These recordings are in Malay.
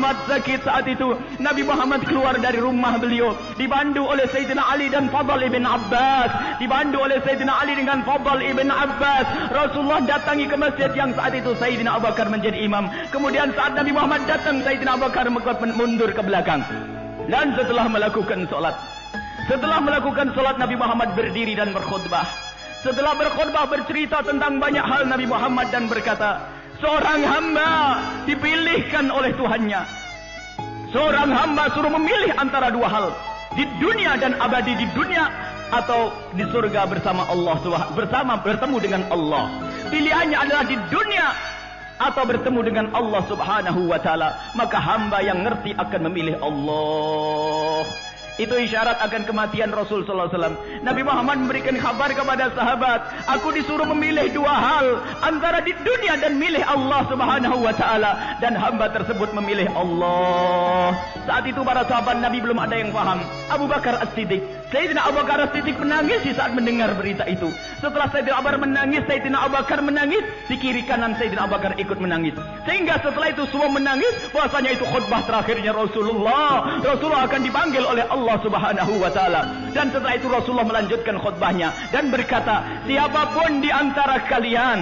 amat sakit saat itu. Nabi Muhammad keluar dari rumah beliau, dibantu oleh Sayyidina Ali dan Fadl ibn Abbas. Dibantu oleh Sayyidina Ali dengan Fadl ibn Abbas. Rasulullah datangi ke masjid yang saat itu Sayyidina Abu Bakar menjadi imam. Kemudian saat Nabi Muhammad datang, Sayyidina Abu Bakar mundur ke belakang. Dan setelah melakukan solat, Nabi Muhammad berdiri dan berkhutbah. Setelah berkhutbah bercerita tentang banyak hal Nabi Muhammad dan berkata, seorang hamba dipilihkan oleh Tuhannya. Seorang hamba suruh memilih antara dua hal, di dunia dan abadi di dunia, atau di surga bersama Allah, bertemu dengan Allah. Pilihannya adalah di dunia atau bertemu dengan Allah Subhanahu wa taala. Maka hamba yang ngerti akan memilih Allah. Itu isyarat akan kematian Rasul sallallahu alaihi wasallam. Nabi Muhammad memberikan kabar kepada sahabat, aku disuruh memilih dua hal, antara di dunia dan milih Allah Subhanahu wa taala, dan hamba tersebut memilih Allah. Saat itu para sahabat Nabi belum ada yang paham. Abu Bakar As-Siddiq, Sayyidina Abu Bakar As-Siddiq menangis di saat mendengar berita itu. Setelah Sayyidina Abu Bakar menangis, Sayyidina Abu Bakar menangis, di kiri kanan Sayyidina Abu Bakar ikut menangis. Sehingga setelah itu semua menangis, bahwasanya itu khutbah terakhirnya Rasulullah. Rasulullah akan dipanggil oleh Allah Subhanahu wa taala. Dan setelah itu Rasulullah melanjutkan khutbahnya dan berkata, siapapun di antara kalian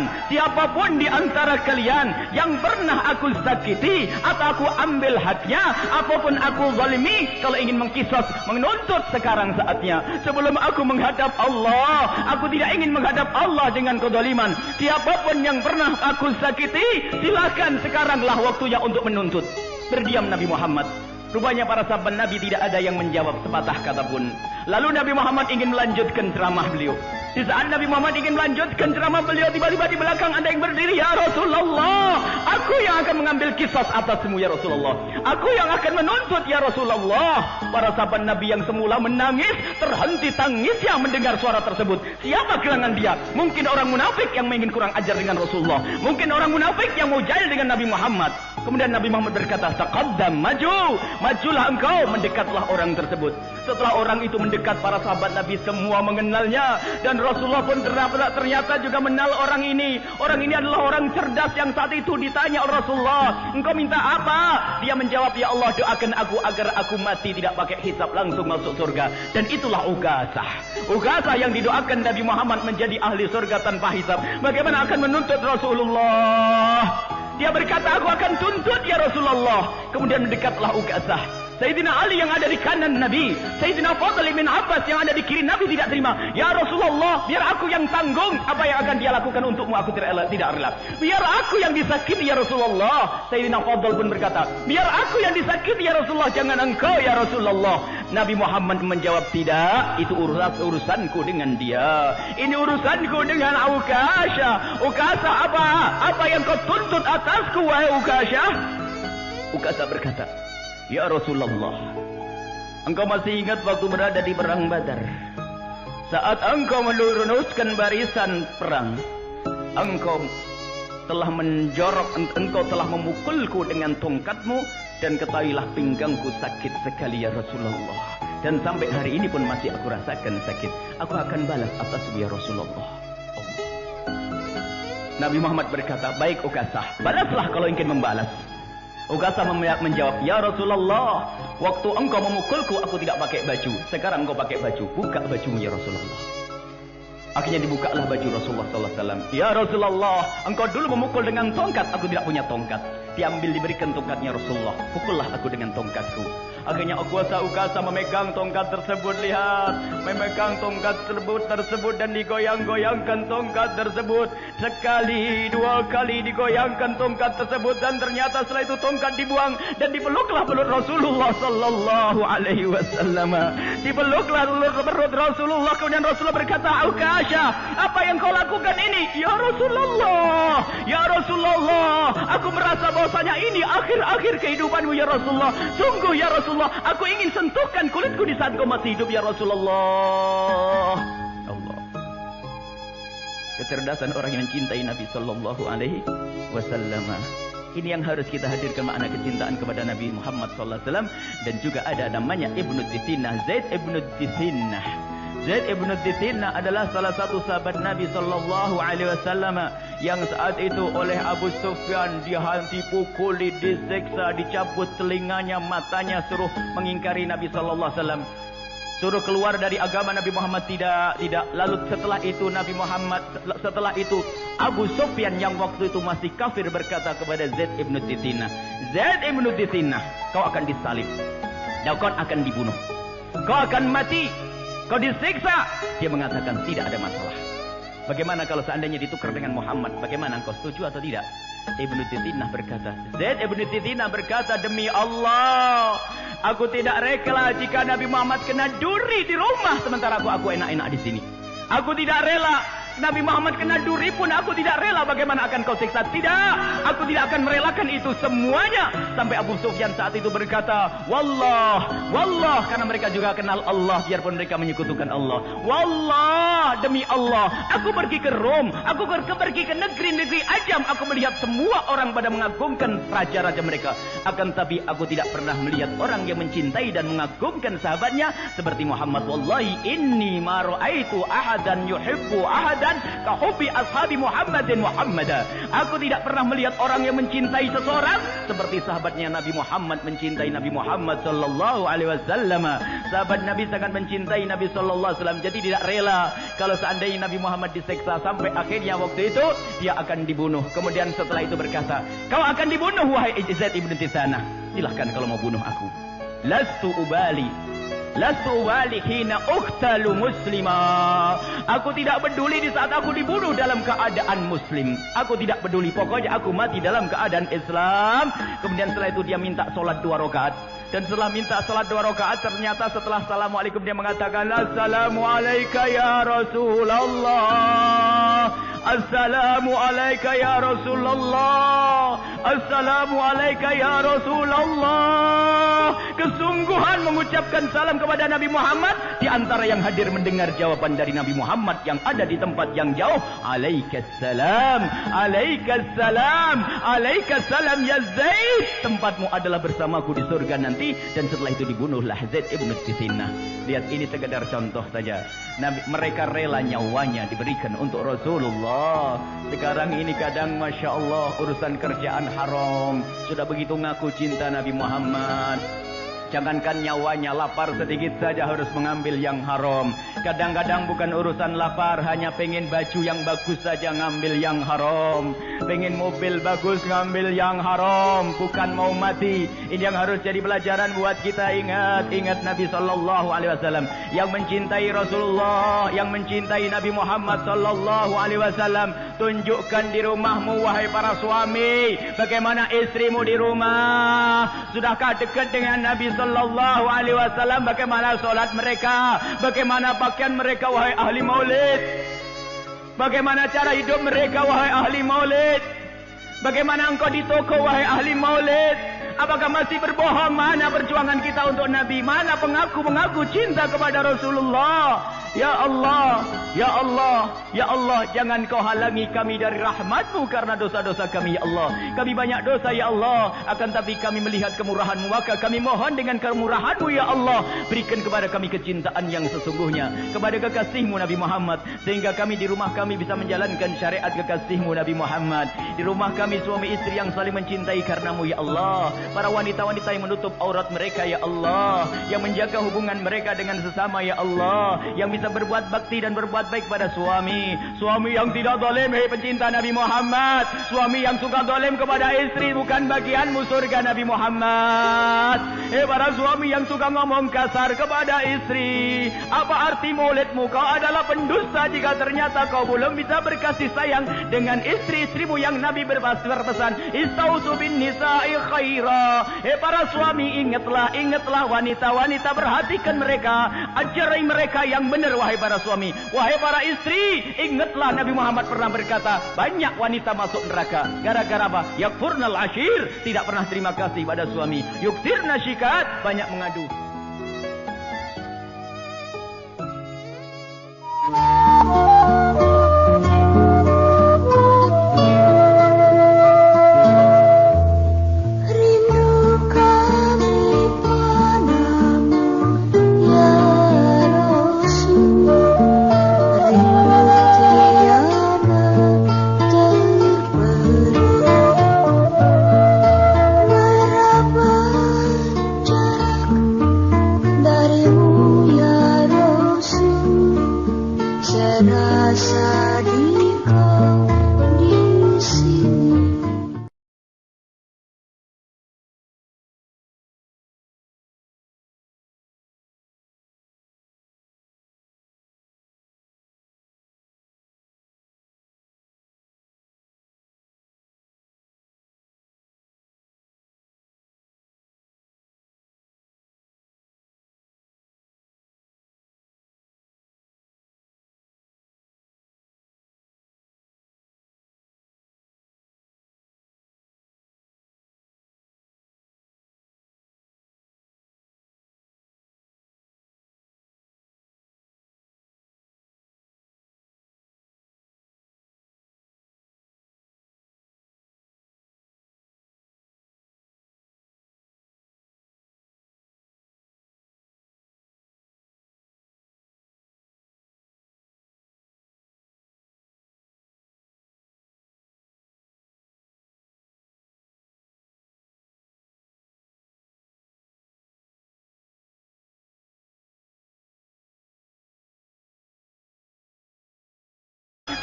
yang pernah aku sakiti atau aku ambil haknya, apapun aku zalimi, kalau ingin mengkisos, menuntut sekarang saatnya. Sebelum aku menghadap Allah, aku tidak ingin menghadap Allah dengan kezaliman. Siapapun yang pernah aku sakiti, silakan sekaranglah waktunya untuk menuntut. Berdiam Nabi Muhammad. Rupanya para sahabat Nabi tidak ada yang menjawab sepatah kata pun. Lalu Nabi Muhammad ingin melanjutkan ceramah beliau. Di saat Nabi Muhammad ingin melanjutkan ceramah beliau, tiba-tiba di belakang ada yang berdiri, ya Rasulullah, aku yang akan mengambil kisah atasmu ya Rasulullah. Aku yang akan menuntut ya Rasulullah. Para sahabat Nabi yang semula menangis, terhenti tangisnya mendengar suara tersebut. Siapa gerangan dia? Mungkin orang munafik yang ingin kurang ajar dengan Rasulullah. Mungkin orang munafik yang mau jahil dengan Nabi Muhammad. Kemudian Nabi Muhammad berkata, taqaddam, majulah engkau. Mendekatlah orang tersebut. Setelah orang itu mendekat, para sahabat Nabi semua mengenalnya. Dan Rasulullah pun ternyata juga mengenal orang ini. Orang ini adalah orang cerdas yang saat itu ditanya oleh Rasulullah, engkau minta apa? Dia menjawab, ya Allah, doakan aku agar aku mati tidak pakai hisab, langsung masuk surga. Dan itulah Uqasah yang didoakan Nabi Muhammad menjadi ahli surga tanpa hisab. Bagaimana akan menuntut Rasulullah? Dia berkata, aku akan tuntut ya Rasulullah. Kemudian mendekatlah Uqasah. Sayyidina Ali yang ada di kanan Nabi, Sayyidina Fadl bin Abbas yang ada di kiri Nabi tidak terima. Ya Rasulullah, biar aku yang tanggung apa yang akan dia lakukan untukmu, aku tidak rela. Biar aku yang disakiti ya Rasulullah. Sayyidina Fadl pun berkata, biar aku yang disakiti ya Rasulullah, jangan engkau ya Rasulullah. Nabi Muhammad menjawab, tidak, itu urusanku dengan dia. Ini urusanku dengan Uqasah. Uqasah apa yang kau tuntut atasku wahai Uqasah? Uqasah berkata, ya Rasulullah, engkau masih ingat waktu berada di perang Badar? Saat engkau meluruskan barisan perang, engkau telah engkau telah memukulku dengan tongkatmu, dan ketahuilah pinggangku sakit sekali ya Rasulullah. Dan sampai hari ini pun masih aku rasakan sakit. Aku akan balas atasmu ya Rasulullah. Nabi Muhammad berkata, baik Uqasah, balaslah kalau ingin membalas. Uqasah menjawab, ya Rasulullah, waktu engkau memukulku aku tidak pakai baju. Sekarang engkau pakai baju, buka bajumu ya Rasulullah. Akhirnya dibukalah baju Rasulullah SAW. Ya Rasulullah, engkau dulu memukul dengan tongkat, aku tidak punya tongkat. Diambil, diberikan tongkatnya Rasulullah. Pukullah aku dengan tongkatku. Akhirnya Uqasah memegang tongkat tersebut. Lihat, memegang tongkat tersebut dan digoyang-goyangkan tongkat tersebut. Sekali, dua kali digoyangkan tongkat tersebut, dan ternyata setelah itu tongkat dibuang dan dipeluklah perut Rasulullah sallallahu alaihi wasallam. Dipeluklah perut Rasulullah. Kemudian Rasulullah berkata, Uqasah, apa yang kau lakukan ini? Ya Rasulullah, aku merasa bahwasanya ini akhir-akhir kehidupanmu ya Rasulullah. Sungguh ya Rasulullah, aku ingin sentuhkan kulitku di saat kau masih hidup ya Rasulullah. Allah. Kecerdasan orang yang mencintai Nabi sallallahu alaihi wasallam. Ini yang harus kita hadirkan, makna kecintaan kepada Nabi Muhammad sallallahu alaihi wasallam. Dan juga ada namanya Ibnu Dithinah, Zaid Ibnu Dithinah. Zaid Ibnu Dithinah adalah salah satu sahabat Nabi sallallahu alaihi wasallam yang saat itu oleh Abu Sufyan dipukuli, disiksa, dicabut telinganya, matanya, suruh mengingkari Nabi sallallahu alaihi wasallam. Suruh keluar dari agama Nabi Muhammad, tidak. Lalu setelah itu Abu Sufyan yang waktu itu masih kafir berkata kepada Zaid ibn Tithinah, Zaid ibn Tithinah, kau akan disalib, dan kau akan dibunuh, kau akan mati, kau disiksa. Dia mengatakan tidak ada masalah. Bagaimana kalau seandainya ditukar dengan Muhammad? Bagaimana, engkau setuju atau tidak? Ibnu Tithinah berkata, Zaid ibn Tithinah berkata, demi Allah, aku tidak rela jika Nabi Muhammad kena duri di rumah sementara aku enak-enak di sini. Aku tidak rela Nabi Muhammad kena duri pun aku tidak rela. Bagaimana akan kau siksa? Tidak, aku tidak akan merelakan itu semuanya. Sampai Abu Sufyan saat itu berkata, Wallah, karena mereka juga kenal Allah biarpun mereka menyekutukan Allah. Wallah, demi Allah, aku pergi ke Rom, aku pergi ke negeri-negeri ajam, aku melihat semua orang pada mengagungkan raja-raja mereka. Akan tapi aku tidak pernah melihat orang yang mencintai dan mengagungkan sahabatnya seperti Muhammad. Wallahi inni ma ra'aitu ahadan yuhibbu ahadan kahubbi ashabi Muhammadin Muhammada. Aku tidak pernah melihat orang yang mencintai seseorang seperti sahabatnya Nabi Muhammad mencintai Nabi Muhammad sallallahu alaihi wasallam. Sahabat Nabi sangat mencintai Nabi sallallahu alaihi wasallam, jadi tidak rela kalau seandainya Nabi Muhammad disiksa. Sampai akhirnya waktu itu dia akan dibunuh. Kemudian setelah itu berkata, kau akan dibunuh wahai Zaid ibn Tithanah, silahkan kalau mau bunuh aku. Lastu ubali hina uqtalu muslima. Aku tidak peduli di saat aku dibunuh dalam keadaan muslim. Aku tidak peduli, pokoknya aku mati dalam keadaan Islam. Kemudian setelah itu dia minta sholat 2 rakaat. Dan setelah minta sholat 2 rakaat, ternyata setelah assalamualaikum dia mengatakan, Assalamualaikum ya Rasulullah, Assalamualaikum ya Rasulullah, Assalamualaikum ya Rasulullah. Kesungguhan mengucapkan salam kepada Nabi Muhammad. Di antara yang hadir mendengar jawaban dari Nabi Muhammad yang ada di tempat yang jauh, Alaikassalam, Alaikassalam, Alaikassalam ya Zaid, tempatmu adalah bersamaku di surga nanti. Dan setelah itu dibunuhlah Zaid ibn Tithinah. Lihat, ini sekedar contoh saja. Mereka rela nyawanya diberikan untuk Rasulullah. Sekarang ini kadang Masya Allah urusan kerjaan haram, sudah begitu ngaku cinta Nabi Muhammad. Jangankan nyawanya, lapar sedikit saja harus mengambil yang haram. Kadang-kadang bukan urusan lapar, hanya pengen baju yang bagus saja ngambil yang haram. Pengen mobil bagus ngambil yang haram. Bukan mau mati. Ini yang harus jadi pelajaran buat kita. Ingat Nabi sallallahu alaihi wasallam yang mencintai Rasulullah, yang mencintai Nabi Muhammad sallallahu alaihi wasallam. Tunjukkan di rumahmu wahai para suami, bagaimana istrimu di rumah. Sudahkah dekat dengan Nabi sallallahu alaihi wasallam? Bagaimana solat mereka? Bagaimana pakaian mereka wahai ahli maulid? Bagaimana cara hidup mereka wahai ahli maulid? Bagaimana engkau di toko wahai ahli maulid? Apakah masih berbohong? Mana perjuangan kita untuk Nabi? Mana mengaku cinta kepada Rasulullah? Ya Allah, Ya Allah, Ya Allah, jangan kau halangi kami dari rahmat-Mu karena dosa-dosa kami, Ya Allah. Kami banyak dosa, Ya Allah. Akan tapi kami melihat kemurahan-Mu, maka kami mohon dengan kemurahan-Mu, Ya Allah. Berikan kepada kami kecintaan yang sesungguhnya kepada kekasih-Mu Nabi Muhammad, sehingga kami di rumah kami bisa menjalankan syariat kekasih-Mu Nabi Muhammad. Di rumah kami suami istri yang saling mencintai karena-Mu, Ya Allah. Para wanita-wanita yang menutup aurat mereka, Ya Allah. Yang menjaga hubungan mereka dengan sesama, Ya Allah. Yang bisa berbuat bakti dan berbuat baik pada suami. Suami yang tidak zalim, hei pencinta Nabi Muhammad. Suami yang suka zalim kepada istri, bukan bagianmu surga Nabi Muhammad. Hei para suami yang suka ngomong kasar kepada istri, apa arti maulidmu? Kau adalah pendusta jika ternyata kau belum bisa berkasih sayang dengan istri-istrimu yang Nabi berpesan, Istausu bin nisa'i khaira. Hei para suami, ingatlah wanita-wanita, perhatikan mereka, ajari mereka yang benar wahai para suami. Wahai para istri, ingatlah Nabi Muhammad pernah berkata, banyak wanita masuk neraka gara-gara apa? Yakfurnal ashir, tidak pernah terima kasih pada suami. Yuktirna syikat, banyak mengadu. serasa di kondisi.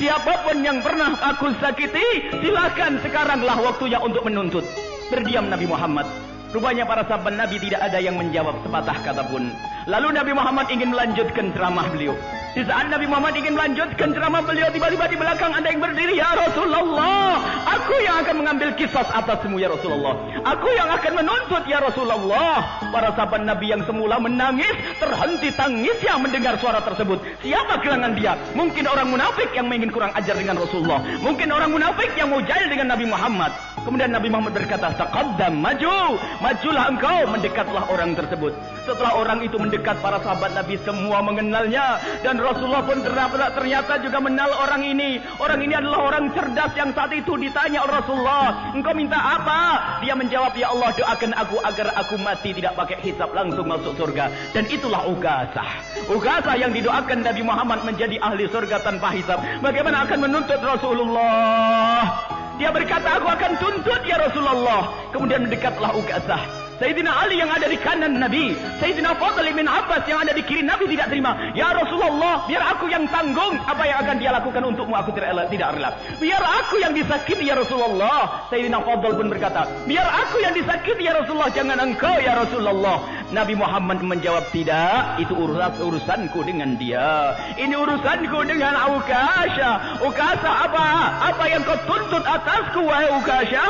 Siapapun yang pernah aku sakiti, silakan sekaranglah waktunya untuk menuntut. Berdiam Nabi Muhammad. Rupanya para sahabat Nabi tidak ada yang menjawab sepatah kata pun. Lalu Nabi Muhammad ingin melanjutkan ceramah beliau. Di saat Nabi Muhammad ingin melanjutkan ceramah beliau, tiba-tiba di belakang ada yang berdiri. Ya Rasulullah, aku yang akan mengambil kisah atasmu ya Rasulullah. Aku yang akan menuntut ya Rasulullah. Para sahabat Nabi yang semula menangis, terhenti tangisnya mendengar suara tersebut. Siapa gerangan dia? Mungkin orang munafik yang ingin kurang ajar dengan Rasulullah. Mungkin orang munafik yang mau jahil dengan Nabi Muhammad. Kemudian Nabi Muhammad berkata, taqaddam, maju, majulah engkau. Mendekatlah orang tersebut. Setelah orang itu mendekat, para sahabat Nabi semua mengenalnya. Dan Rasulullah pun ternyata juga mengenal orang ini. Orang ini adalah orang cerdas yang saat itu ditanya oleh Rasulullah, engkau minta apa? Dia menjawab, ya Allah, doakan aku agar aku mati tidak pakai hisab, langsung masuk surga. Dan itulah Uqasah. Uqasah yang didoakan Nabi Muhammad menjadi ahli surga tanpa hisab. Bagaimana akan menuntut Rasulullah? Dia berkata, aku akan tuntut ya Rasulullah. Kemudian mendekatlah Uqasah. Sayyidina Ali yang ada di kanan Nabi, Sayyidina Fadl bin Abbas yang ada di kiri Nabi tidak terima. Ya Rasulullah, biar aku yang tanggung apa yang akan dia lakukan untukmu, aku tidak rela. Biar aku yang disakiti ya Rasulullah. Sayyidina Fadl pun berkata, biar aku yang disakiti ya Rasulullah, jangan engkau ya Rasulullah. Nabi Muhammad menjawab, tidak, itu urusanku dengan dia. Ini urusanku dengan Uqasah. Uqasah apa? Apa yang kau tuntut atasku wahai Uqasah?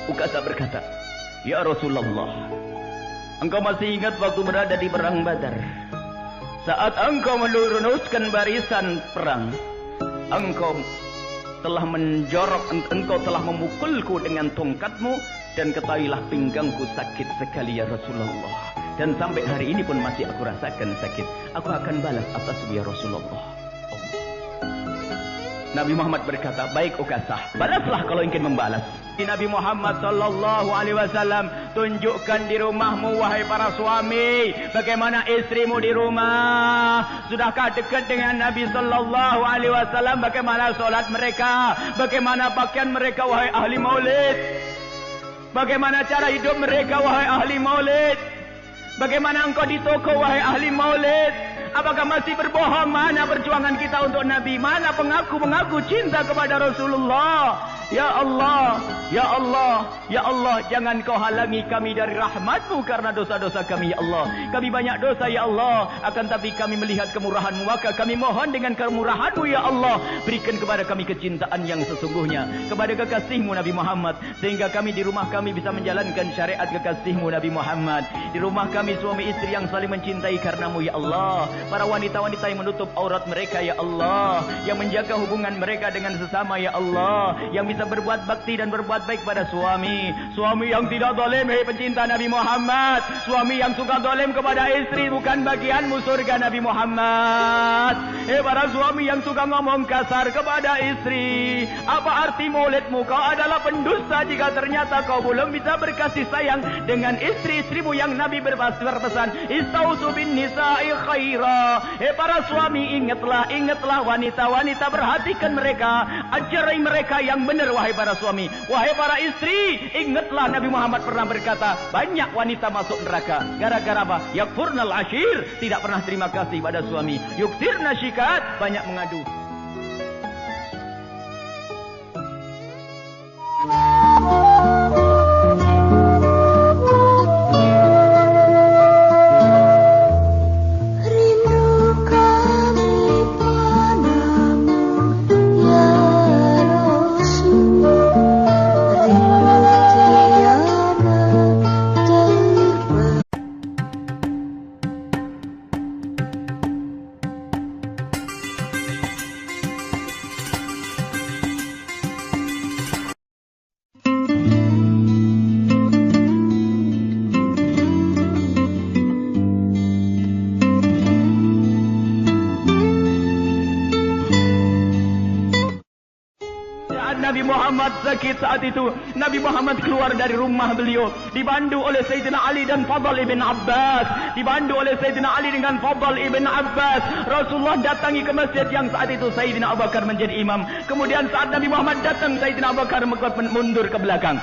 Uqasah berkata, ya Rasulullah, engkau masih ingat waktu berada di perang Badar? Saat engkau meluruskan barisan perang, engkau telah engkau telah memukulku dengan tongkatmu, dan ketahuilah pinggangku sakit sekali ya Rasulullah. Dan sampai hari ini pun masih aku rasakan sakit. Aku akan balas atasmu ya Rasulullah. Nabi Muhammad berkata, baik Uqasah, balaslah kalau ingin membalas. Nabi Muhammad sallallahu alaihi wasallam, tunjukkan di rumahmu wahai para suami, bagaimana istrimu di rumah. Sudahkah dekat dengan Nabi sallallahu alaihi wasallam? Bagaimana solat mereka? Bagaimana pakaian mereka wahai ahli maulid? Bagaimana cara hidup mereka wahai ahli maulid? Bagaimana engkau di toko wahai ahli maulid? Apakah masih berbohong? Mana perjuangan kita untuk Nabi? Mana pengaku cinta kepada Rasulullah? Ya Allah, ya Allah, ya Allah, jangan kau halangi kami dari rahmat-Mu karena dosa-dosa kami ya Allah. Kami banyak dosa ya Allah, akan tapi kami melihat kemurahan-Mu, maka kami mohon dengan kemurahan-Mu ya Allah, berikan kepada kami kecintaan yang sesungguhnya kepada kekasih-Mu Nabi Muhammad, sehingga kami di rumah kami bisa menjalankan syariat kekasih-Mu Nabi Muhammad. Di rumah kami suami istri yang saling mencintai karena-Mu ya Allah. Para wanita-wanita yang menutup aurat mereka ya Allah, yang menjaga hubungan mereka dengan sesama ya Allah, yang bisa berbuat bakti dan berbuat baik pada suami yang tidak zalim, hei pencinta Nabi Muhammad. Suami yang suka zalim kepada istri bukan bagianmu surga Nabi Muhammad. Hei para suami yang suka ngomong kasar kepada istri, apa arti maulidmu? Kau adalah pendusta jika ternyata kau belum bisa berkasih sayang dengan istri-istrimu yang Nabi berpesan, istausu bin nisa'i khaira. Hei para suami, ingatlah wanita-wanita, perhatikan mereka, ajari mereka yang benar wahai para suami. Wahai para istri, ingatlah Nabi Muhammad pernah berkata, banyak wanita masuk neraka gara-gara apa? Yakfurnal ashir, tidak pernah terima kasih pada suami. Yuktirna syika curhat, banyak mengadu. Nabi Muhammad sakit saat itu. Nabi Muhammad keluar dari rumah beliau, dibantu oleh Sayyidina Ali dan Fadl ibn Abbas. Dibantu oleh Sayyidina Ali dengan Fadl ibn Abbas. Rasulullah datangi ke masjid yang saat itu Sayyidina Abu Bakar menjadi imam. Kemudian saat Nabi Muhammad datang, Sayyidina Abu Bakar mundur ke belakang.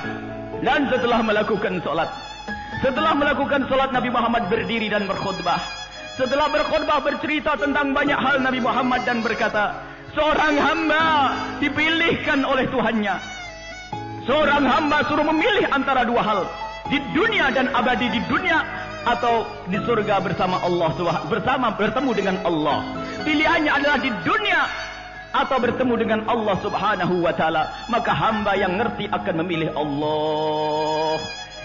Dan setelah melakukan solat, Nabi Muhammad berdiri dan berkhutbah. Setelah berkhutbah bercerita tentang banyak hal Nabi Muhammad dan berkata, seorang hamba dipilihkan oleh Tuhannya. Seorang hamba suruh memilih antara dua hal, di dunia dan abadi di dunia, atau di surga bersama Allah, bertemu dengan Allah. Pilihannya adalah di dunia atau bertemu dengan Allah Subhanahu wa taala. Maka hamba yang ngerti akan memilih Allah.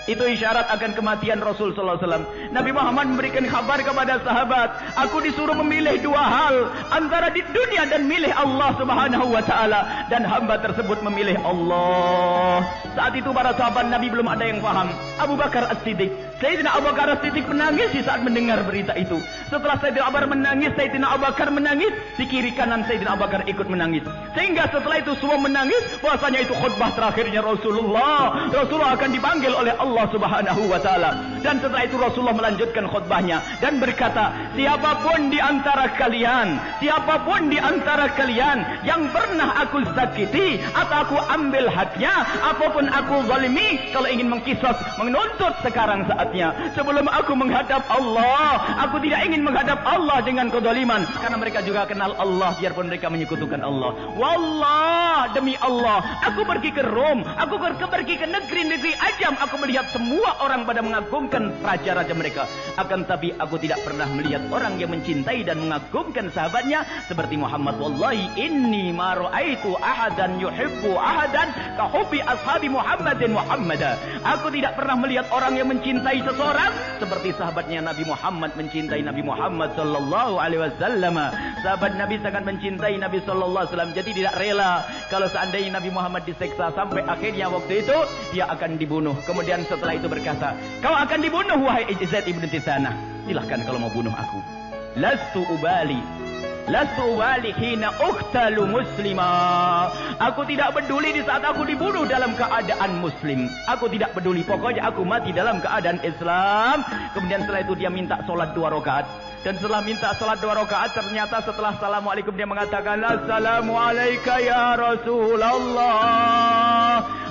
Itu isyarat akan kematian Rasul sallallahu alaihi wasallam. Nabi Muhammad memberikan kabar kepada sahabat, aku disuruh memilih dua hal, antara di dunia dan milih Allah Subhanahu wa taala, dan hamba tersebut memilih Allah. Saat itu para sahabat Nabi belum ada yang paham. Abu Bakar As-Siddiq, Sayyidina Abu Bakar As-Siddiq menangis di saat mendengar berita itu. Setelah Sayyidina Abu Bakar menangis, Sayyidina Abu Bakar menangis, di kiri kanan Sayyidina Abu Bakar ikut menangis. Sehingga setelah itu semua menangis, bahwasanya itu khutbah terakhirnya Rasulullah. Rasulullah akan dipanggil oleh Allah Subhanahu wa taala. Dan setelah itu Rasulullah melanjutkan khutbahnya dan berkata, siapapun di antara kalian yang pernah aku sakiti atau aku ambil haknya, apapun aku zalimi, kalau ingin mengkisos, menuntut sekarang saatnya. Sebelum aku menghadap Allah, aku tidak ingin menghadap Allah dengan kezaliman, karena mereka juga kenal Allah biarpun mereka menyekutukan Allah. Wallah, demi Allah, aku pergi ke Rom, aku pergi ke negeri-negeri ajam, aku melihat semua orang pada mengagungkan raja-raja mereka. Akan tapi aku tidak pernah melihat orang yang mencintai dan mengagungkan sahabatnya seperti Muhammad. Wallahi inni ma ra'aitu ahadan yuhibbu ahadan ka hubbi ashabi Muhammadin Muhammada. Aku tidak pernah melihat orang yang mencintai seseorang seperti sahabatnya Nabi Muhammad mencintai Nabi Muhammad sallallahu alaihi wasallam. Sahabat Nabi sangat mencintai Nabi sallallahu alaihi wasallam, jadi tidak rela kalau seandainya Nabi Muhammad diseksa, sampai akhirnya waktu itu dia akan dibunuh. Kemudian setelah itu berkata, kau akan dibunuh wahai Zaid ibn Tithanah. Silahkan kalau mau bunuh aku. Lastu ubali hina uqtalu muslima. Aku tidak peduli di saat aku dibunuh dalam keadaan muslim. Aku tidak peduli, pokoknya aku mati dalam keadaan Islam. Kemudian setelah itu dia minta solat 2 rakaat. Dan setelah minta salat 2 rakaat, ternyata setelah assalamualaikum dia mengatakan, assalamualaikum ya Rasulullah,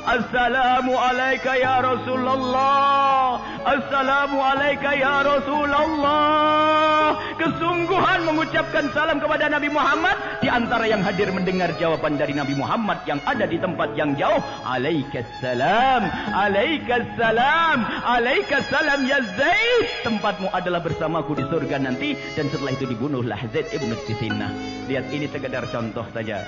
assalamualaikum ya Rasulullah, assalamualaikum ya Rasulullah. Kesungguhan mengucapkan salam kepada Nabi Muhammad. Di antara yang hadir mendengar jawaban dari Nabi Muhammad yang ada di tempat yang jauh, alaikassalam, alaikassalam, alaikassalam ya Zaid, tempatmu adalah bersamaku di surga nanti. Dan setelah itu dibunuhlah Zaid ibn Tithanah. Lihat, ini sekedar contoh saja.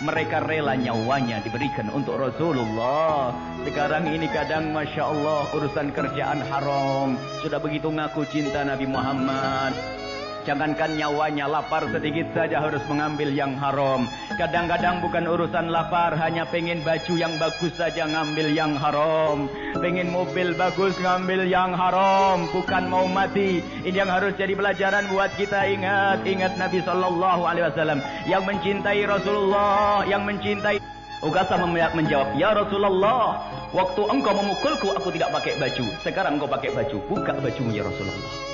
Mereka rela nyawanya diberikan untuk Rasulullah. Sekarang ini kadang Masya Allah urusan kerjaan haram, sudah begitu ngaku cinta Nabi Muhammad. Jangankan nyawanya, lapar sedikit saja harus mengambil yang haram. Kadang-kadang bukan urusan lapar, hanya pengen baju yang bagus saja ngambil yang haram. Pengen mobil bagus ngambil yang haram. Bukan mau mati. Ini yang harus jadi pelajaran buat kita. Ingat Nabi SAW yang mencintai Rasulullah, yang mencintai. Uqasah menjawab, ya Rasulullah, waktu engkau memukulku aku tidak pakai baju. Sekarang engkau pakai baju, buka bajumu ya Rasulullah.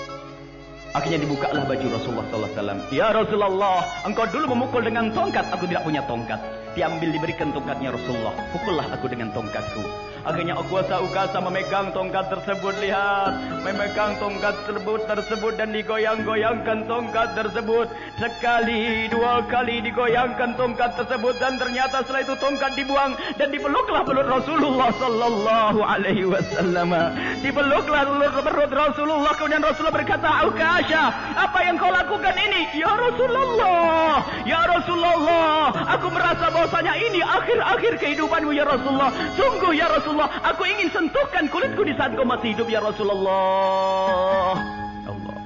Akhirnya dibukalah baju Rasulullah SAW. Ya Rasulullah, engkau dulu memukul dengan tongkat, aku tidak punya tongkat. diambil diberikan tongkatnya Rasulullah. Pukullah aku dengan tongkatku. Akhirnya ukasa memegang tongkat tersebut. Lihat, memegang tongkat tersebut dan digoyang-goyangkan tongkat tersebut. Sekali, dua kali digoyangkan tongkat tersebut, dan ternyata setelah itu tongkat dibuang dan dipeluklah perut Rasulullah sallallahu alaihi wasallam. Dipeluklah perut Rasulullah. Kemudian Rasulullah berkata, Ukasha, apa yang kau lakukan ini? Ya Rasulullah, ya Rasulullah, aku merasa bahwasanya ini akhir-akhir kehidupanmu ya Rasulullah. Sungguh ya Rasulullah, aku ingin sentuhkan kulitku di saat kau masih hidup ya Rasulullah. Allah.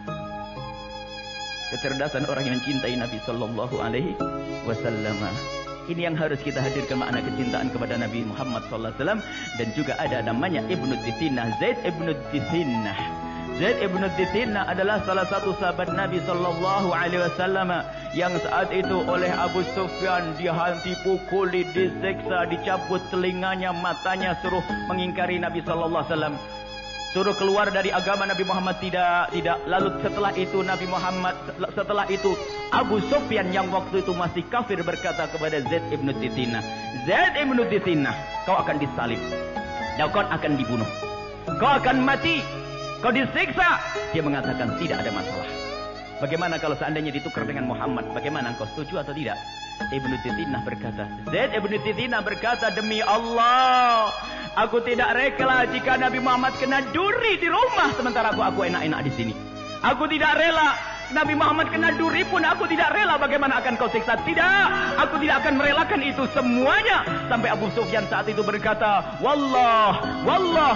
Kecerdasan orang yang mencintai Nabi sallallahu alaihi wasallam. Ini yang harus kita hadirkan, makna kecintaan kepada Nabi Muhammad sallallahu alaihi wasallam. Dan juga ada namanya Ibnu Dithinah, Zaid Ibnu Dithinah. Zaid Ibnu Dithinah adalah salah satu sahabat Nabi sallallahu alaihi wasallam yang saat itu oleh Abu Sufyan dipukuli, disiksa, dicabut telinganya, matanya, suruh mengingkari Nabi sallallahu alaihi wasallam. Suruh keluar dari agama Nabi Muhammad, tidak. Lalu setelah itu Abu Sufyan yang waktu itu masih kafir berkata kepada Zaid Ibnu Dithinah, Zaid Ibnu Dithinah, kau akan disalib, kau akan dibunuh, kau akan mati, kau disiksa. Dia mengatakan tidak ada masalah. Bagaimana kalau seandainya ditukar dengan Muhammad? Bagaimana, engkau setuju atau tidak? Ibnu Dithinah berkata, Zaid Ibnu Dithinah berkata, demi Allah, aku tidak rela jika Nabi Muhammad kena duri di rumah sementara aku enak-enak di sini. Aku tidak rela Nabi Muhammad kena duri pun aku tidak rela. Bagaimana akan kau siksa? Tidak, aku tidak akan merelakan itu semuanya. Sampai Abu Sufyan saat itu berkata, Wallah